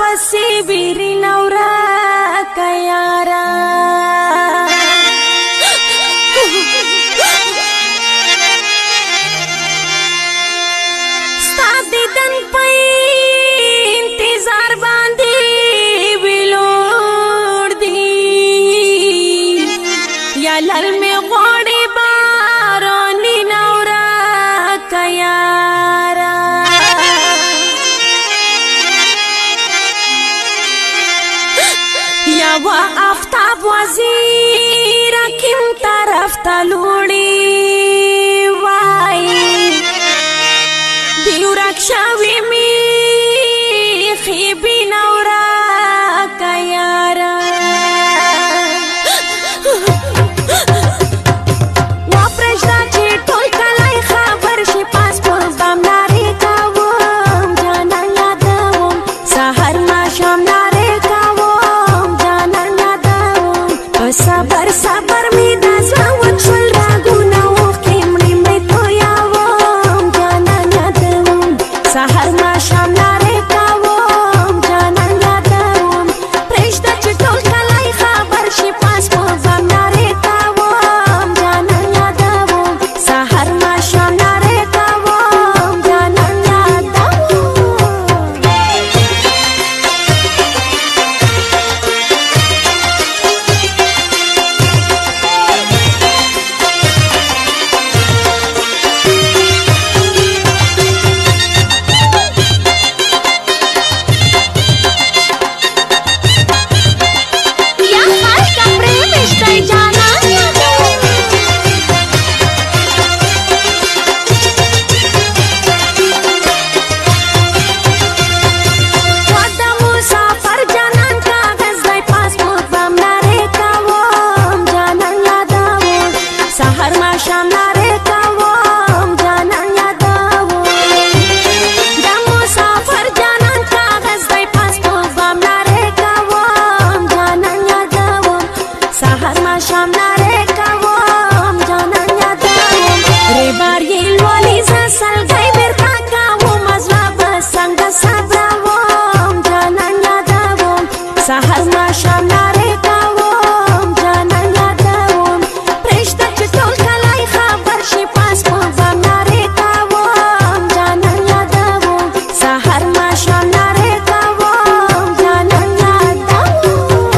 پسې ویری نورا کيارا ستا دیدن په انتظار باندې ویلوړ دی یا لر می غوړې باراني نورا کيارا یا وا آفتاب وزیر کیم طرف تلوړي وای دیو رکشاوی می خیبی نورا کيارا وا پرشدا چې ټول کلای خبر شي پاس په بام ناری کوم جانا یادوم سحر ما شام ناری کوم جانا یادوم صبر صبر می دزوا وچل راګونه وکړم می تو یاوم جانا یادوم سحر ما شام ناری کوم جانا یادوم پرشدا چې ټول کلای خبر شي پاس په بام ناری کوم جانا یادوم سحر ما شام ناری کوم جانا یادوم या हाय का प्रेम इश्क़ जाना वादा मुसाफर जानन कागज दई पासपोर्ट बम नारे कावम जानन यादावम सहर मा शाम नारे कावम जानन यादावम दा मुसाफर जानन कागज दई पासपोर्ट बम नारे कावम जानन यादावम सहर मा शाम नारे कावम जानन यादावम रे बार ये वाली सल गई बेर कावम मजवा बसंग sabrawom janan yadawom sahar ma sham nare kawom janan yadawom prishta chitol kalai khabar shi pas po bam nare kawom janan yadawom sahar ma sham nare kawom janan yadawom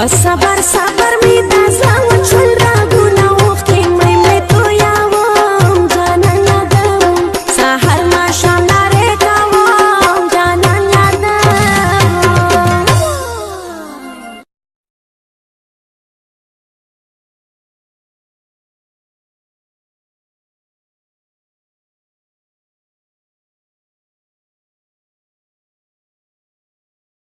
በሰበር